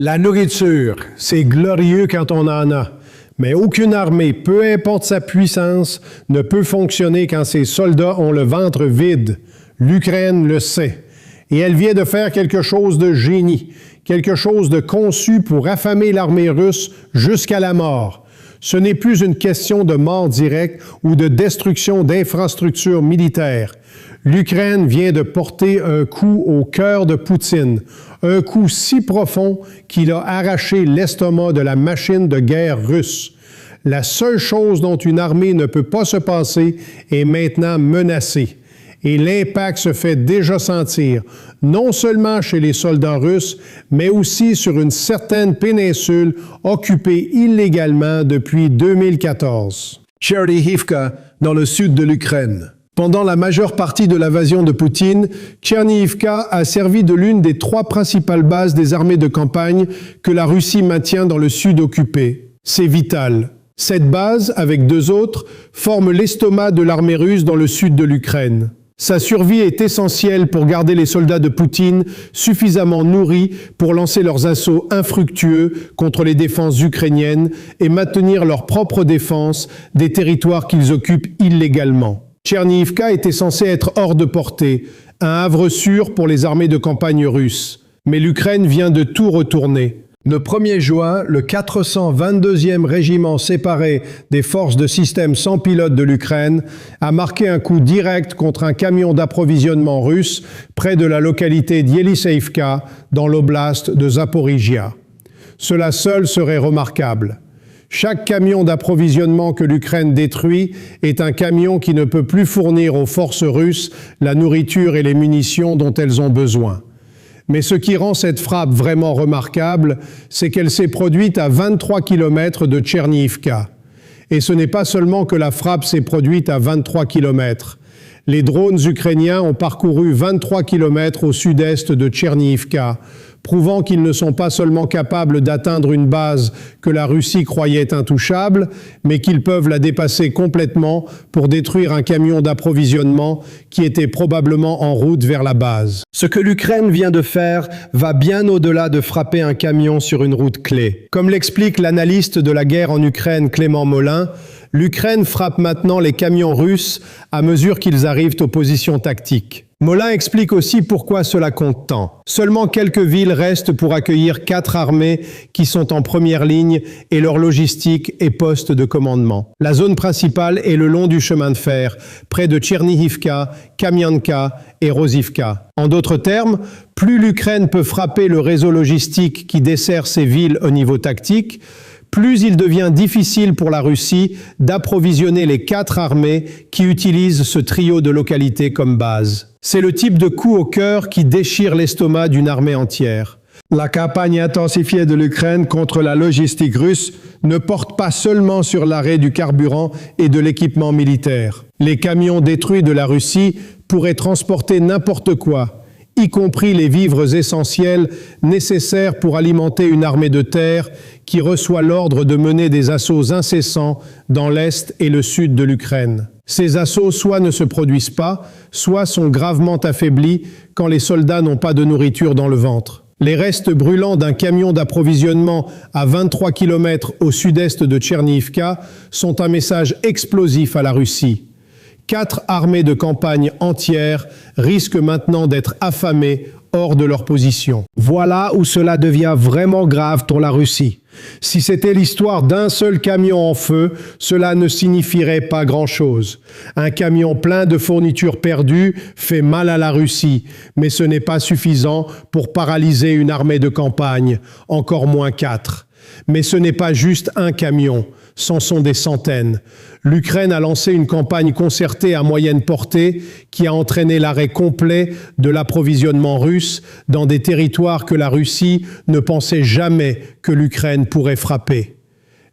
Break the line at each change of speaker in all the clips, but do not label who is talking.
La nourriture, c'est glorieux quand on en a. Mais aucune armée, peu importe sa puissance, ne peut fonctionner quand ses soldats ont le ventre vide. L'Ukraine le sait. Et elle vient de faire quelque chose de génie, quelque chose de conçu pour affamer l'armée russe jusqu'à la mort. Ce n'est plus une question de mort directe ou de destruction d'infrastructures militaires. L'Ukraine vient de porter un coup au cœur de Poutine, un coup si profond qu'il a arraché l'estomac de la machine de guerre russe. La seule chose dont une armée ne peut pas se passer est maintenant menacée. Et l'impact se fait déjà sentir, non seulement chez les soldats russes, mais aussi sur une certaine péninsule occupée illégalement depuis 2014.
Tcherniivka, dans le sud de l'Ukraine. Pendant la majeure partie de l'invasion de Poutine, Tcherniivka a servi de l'une des 3 principales bases des armées de campagne que la Russie maintient dans le sud occupé. C'est vital. Cette base, avec 2 autres, forme l'estomac de l'armée russe dans le sud de l'Ukraine. Sa survie est essentielle pour garder les soldats de Poutine suffisamment nourris pour lancer leurs assauts infructueux contre les défenses ukrainiennes et maintenir leur propre défense des territoires qu'ils occupent illégalement. Tcherniivka était censé être hors de portée, un havre sûr pour les armées de campagne russes. Mais l'Ukraine vient de tout retourner. Le 1er juin, le 422e régiment séparé des forces de système sans pilote de l'Ukraine a marqué un coup direct contre un camion d'approvisionnement russe près de la localité d'Yelisseïevka, dans l'oblast de Zaporijia. Cela seul serait remarquable. Chaque camion d'approvisionnement que l'Ukraine détruit est un camion qui ne peut plus fournir aux forces russes la nourriture et les munitions dont elles ont besoin. Mais ce qui rend cette frappe vraiment remarquable, c'est qu'elle s'est produite à 23 km de Tcherniivka. Et ce n'est pas seulement que la frappe s'est produite à 23 km. Les drones ukrainiens ont parcouru 23 km au sud-est de Tcherniivka, prouvant qu'ils ne sont pas seulement capables d'atteindre une base que la Russie croyait intouchable, mais qu'ils peuvent la dépasser complètement pour détruire un camion d'approvisionnement qui était probablement en route vers la base. Ce que l'Ukraine vient de faire va bien au-delà de frapper un camion sur une route clé. Comme l'explique l'analyste de la guerre en Ukraine Clément Molin, l'Ukraine frappe maintenant les camions russes à mesure qu'ils arrivent aux positions tactiques. Molin explique aussi pourquoi cela compte tant. Seulement quelques villes restent pour accueillir 4 armées qui sont en première ligne et leur logistique et postes de commandement. La zone principale est le long du chemin de fer, près de Tcherniivka, Kamianka et Rozivka. En d'autres termes, plus l'Ukraine peut frapper le réseau logistique qui dessert ces villes au niveau tactique, plus il devient difficile pour la Russie d'approvisionner les 4 armées qui utilisent ce trio de localités comme base. C'est le type de coup au cœur qui déchire l'estomac d'une armée entière. La campagne intensifiée de l'Ukraine contre la logistique russe ne porte pas seulement sur l'arrêt du carburant et de l'équipement militaire. Les camions détruits de la Russie pourraient transporter n'importe quoi, y compris les vivres essentiels nécessaires pour alimenter une armée de terre qui reçoit l'ordre de mener des assauts incessants dans l'est et le sud de l'Ukraine. Ces assauts soit ne se produisent pas, soit sont gravement affaiblis quand les soldats n'ont pas de nourriture dans le ventre. Les restes brûlants d'un camion d'approvisionnement à 23 km au sud-est de Tcherniivka sont un message explosif à la Russie. 4 armées de campagne entières risquent maintenant d'être affamées hors de leur position. Voilà où cela devient vraiment grave pour la Russie. Si c'était l'histoire d'un seul camion en feu, cela ne signifierait pas grand-chose. Un camion plein de fournitures perdues fait mal à la Russie, mais ce n'est pas suffisant pour paralyser une armée de campagne, encore moins 4. Mais ce n'est pas juste un camion, c'en sont des centaines. L'Ukraine a lancé une campagne concertée à moyenne portée qui a entraîné l'arrêt complet de l'approvisionnement russe dans des territoires que la Russie ne pensait jamais que l'Ukraine pourrait frapper.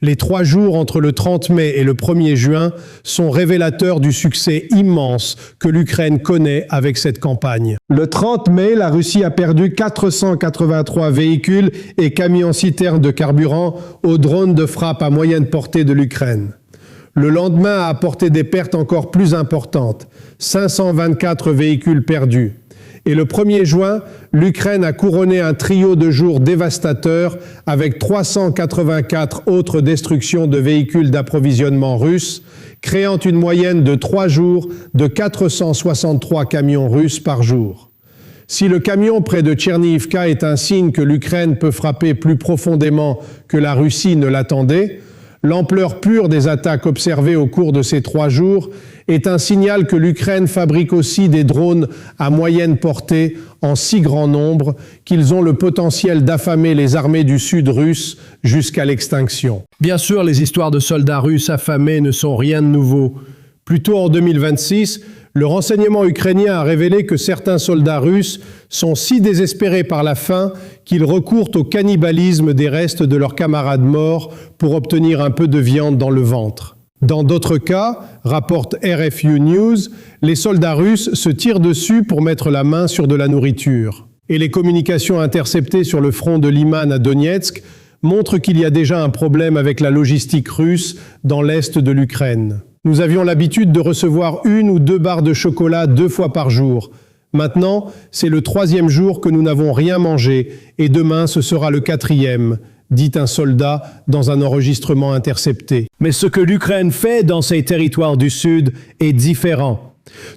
Les 3 jours entre le 30 mai et le 1er juin sont révélateurs du succès immense que l'Ukraine connaît avec cette campagne. Le 30 mai, la Russie a perdu 483 véhicules et camions-citernes de carburant aux drones de frappe à moyenne portée de l'Ukraine. Le lendemain a apporté des pertes encore plus importantes, 524 véhicules perdus. Et le 1er juin, l'Ukraine a couronné un trio de jours dévastateurs avec 384 autres destructions de véhicules d'approvisionnement russes, créant une moyenne de 3 jours de 463 camions russes par jour. Si le camion près de Tcherniivka est un signe que l'Ukraine peut frapper plus profondément que la Russie ne l'attendait, l'ampleur pure des attaques observées au cours de ces 3 jours est un signal que l'Ukraine fabrique aussi des drones à moyenne portée en si grand nombre qu'ils ont le potentiel d'affamer les armées du sud russe jusqu'à l'extinction.
Bien sûr, les histoires de soldats russes affamés ne sont rien de nouveau. Plus tôt en 2026, le renseignement ukrainien a révélé que certains soldats russes sont si désespérés par la faim qu'ils recourent au cannibalisme des restes de leurs camarades morts pour obtenir un peu de viande dans le ventre. Dans d'autres cas, rapporte RFU News, les soldats russes se tirent dessus pour mettre la main sur de la nourriture. Et les communications interceptées sur le front de Liman à Donetsk montrent qu'il y a déjà un problème avec la logistique russe dans l'est de l'Ukraine. Nous avions l'habitude de recevoir 1 ou 2 barres de chocolat 2 fois par jour. Maintenant, c'est le 3e jour que nous n'avons rien mangé et demain ce sera le 4e, dit un soldat dans un enregistrement intercepté. Mais ce que l'Ukraine fait dans ses territoires du Sud est différent.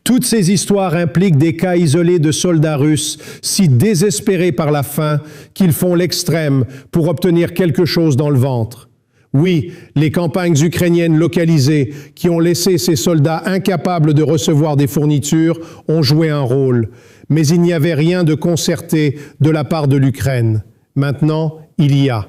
Toutes ces histoires impliquent des cas isolés de soldats russes si désespérés par la faim qu'ils font l'extrême pour obtenir quelque chose dans le ventre. Oui, les campagnes ukrainiennes localisées qui ont laissé ces soldats incapables de recevoir des fournitures ont joué un rôle. Mais il n'y avait rien de concerté de la part de l'Ukraine. Maintenant, il y a.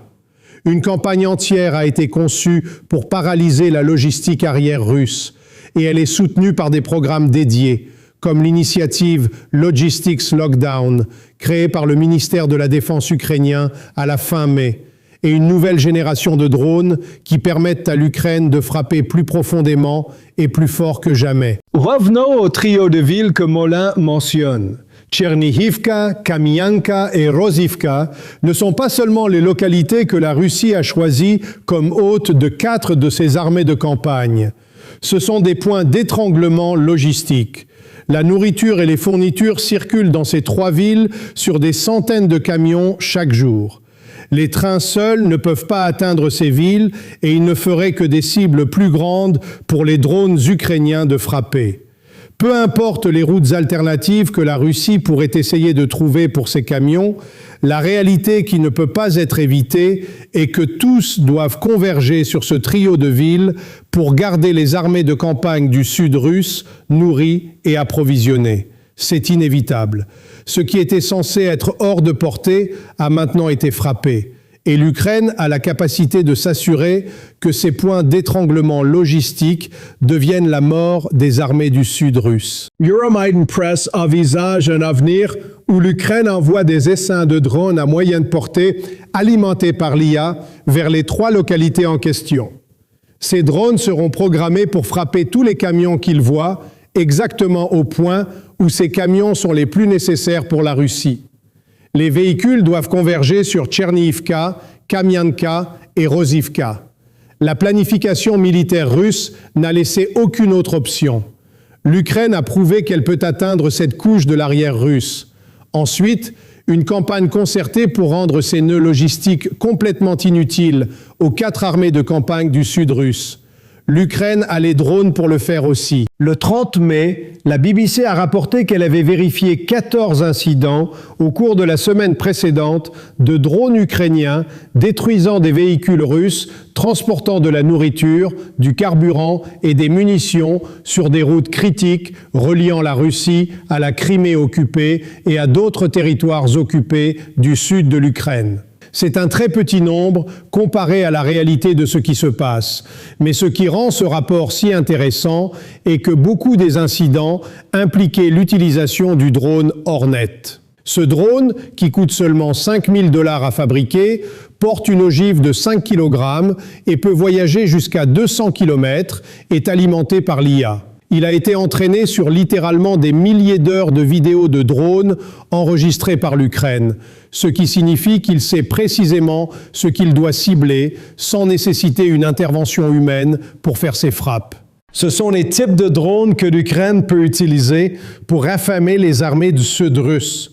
Une campagne entière a été conçue pour paralyser la logistique arrière russe et elle est soutenue par des programmes dédiés, comme l'initiative Logistics Lockdown, créée par le ministère de la Défense ukrainien à la fin mai, et une nouvelle génération de drones qui permettent à l'Ukraine de frapper plus profondément et plus fort que jamais. Revenons au trio de villes que Molin mentionne. Tcherniivka, Kamianka et Rozivka ne sont pas seulement les localités que la Russie a choisies comme hôtes de 4 de ses armées de campagne. Ce sont des points d'étranglement logistique. La nourriture et les fournitures circulent dans ces 3 villes sur des centaines de camions chaque jour. Les trains seuls ne peuvent pas atteindre ces villes et ils ne feraient que des cibles plus grandes pour les drones ukrainiens de frapper. Peu importe les routes alternatives que la Russie pourrait essayer de trouver pour ces camions, la réalité qui ne peut pas être évitée est que tous doivent converger sur ce trio de villes pour garder les armées de campagne du sud russe nourries et approvisionnées. C'est inévitable. Ce qui était censé être hors de portée a maintenant été frappé. Et l'Ukraine a la capacité de s'assurer que ces points d'étranglement logistique deviennent la mort des armées du sud russe. Euromaidan Press envisage un avenir où l'Ukraine envoie des essaims de drones à moyenne portée alimentés par l'IA vers les 3 localités en question. Ces drones seront programmés pour frapper tous les camions qu'ils voient exactement au point où ces camions sont les plus nécessaires pour la Russie. Les véhicules doivent converger sur Tcherniivka, Kamianka et Rozivka. La planification militaire russe n'a laissé aucune autre option. L'Ukraine a prouvé qu'elle peut atteindre cette couche de l'arrière russe. Ensuite, une campagne concertée pour rendre ces nœuds logistiques complètement inutiles aux 4 armées de campagne du sud russe. L'Ukraine a les drones pour le faire aussi. Le 30 mai, la BBC a rapporté qu'elle avait vérifié 14 incidents au cours de la semaine précédente de drones ukrainiens détruisant des véhicules russes transportant de la nourriture, du carburant et des munitions sur des routes critiques reliant la Russie à la Crimée occupée et à d'autres territoires occupés du sud de l'Ukraine. C'est un très petit nombre comparé à la réalité de ce qui se passe. Mais ce qui rend ce rapport si intéressant est que beaucoup des incidents impliquaient l'utilisation du drone Hornet. Ce drone, qui coûte seulement 5 000 $ à fabriquer, porte une ogive de 5 kg et peut voyager jusqu'à 200 km, est alimenté par l'IA. Il a été entraîné sur littéralement des milliers d'heures de vidéos de drones enregistrées par l'Ukraine, ce qui signifie qu'il sait précisément ce qu'il doit cibler sans nécessiter une intervention humaine pour faire ses frappes. Ce sont les types de drones que l'Ukraine peut utiliser pour affamer les armées du sud russe.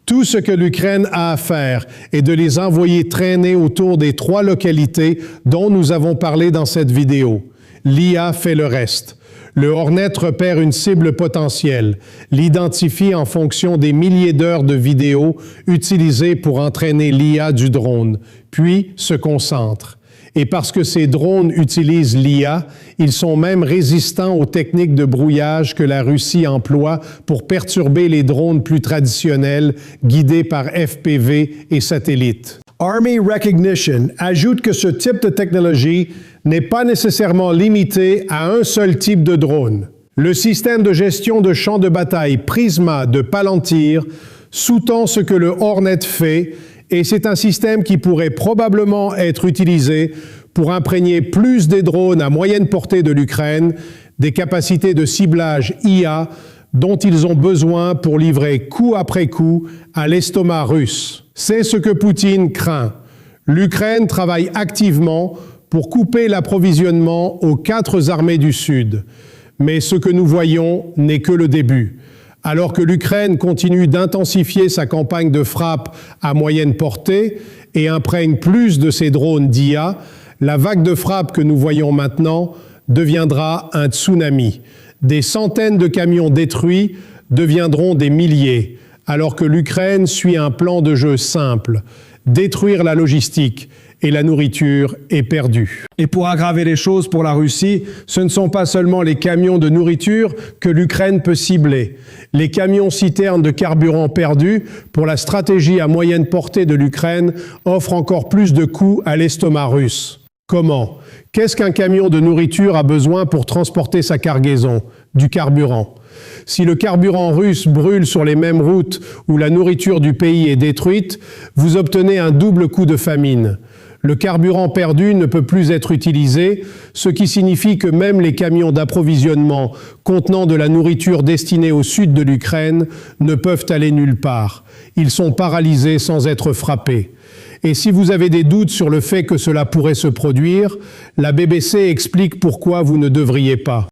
Tout ce que l'Ukraine a à faire est de les envoyer traîner autour des 3 localités dont nous avons parlé dans cette vidéo. L'IA fait le reste. Le Hornet repère une cible potentielle, l'identifie en fonction des milliers d'heures de vidéos utilisées pour entraîner l'IA du drone, puis se concentre. Et parce que ces drones utilisent l'IA, ils sont même résistants aux techniques de brouillage que la Russie emploie pour perturber les drones plus traditionnels guidés par FPV et satellites. Army Recognition ajoute que ce type de technologie n'est pas nécessairement limité à un seul type de drone. Le système de gestion de champs de bataille Prisma de Palantir sous-tend ce que le Hornet fait, et c'est un système qui pourrait probablement être utilisé pour imprégner plus des drones à moyenne portée de l'Ukraine, des capacités de ciblage IA dont ils ont besoin pour livrer coup après coup à l'estomac russe. C'est ce que Poutine craint. L'Ukraine travaille activement pour couper l'approvisionnement aux 4 armées du Sud. Mais ce que nous voyons n'est que le début. Alors que l'Ukraine continue d'intensifier sa campagne de frappe à moyenne portée et imprègne plus de ses drones d'IA, la vague de frappe que nous voyons maintenant deviendra un tsunami. Des centaines de camions détruits deviendront des milliers, alors que l'Ukraine suit un plan de jeu simple, détruire la logistique, et la nourriture est perdue. Et pour aggraver les choses pour la Russie, ce ne sont pas seulement les camions de nourriture que l'Ukraine peut cibler. Les camions-citernes de carburant perdus pour la stratégie à moyenne portée de l'Ukraine offrent encore plus de coups à l'estomac russe. Comment? Qu'est-ce qu'un camion de nourriture a besoin pour transporter sa cargaison? Du carburant. Si le carburant russe brûle sur les mêmes routes où la nourriture du pays est détruite, vous obtenez un double coup de famine. Le carburant perdu ne peut plus être utilisé, ce qui signifie que même les camions d'approvisionnement contenant de la nourriture destinée au sud de l'Ukraine ne peuvent aller nulle part. Ils sont paralysés sans être frappés. Et si vous avez des doutes sur le fait que cela pourrait se produire, la BBC explique pourquoi vous ne devriez pas.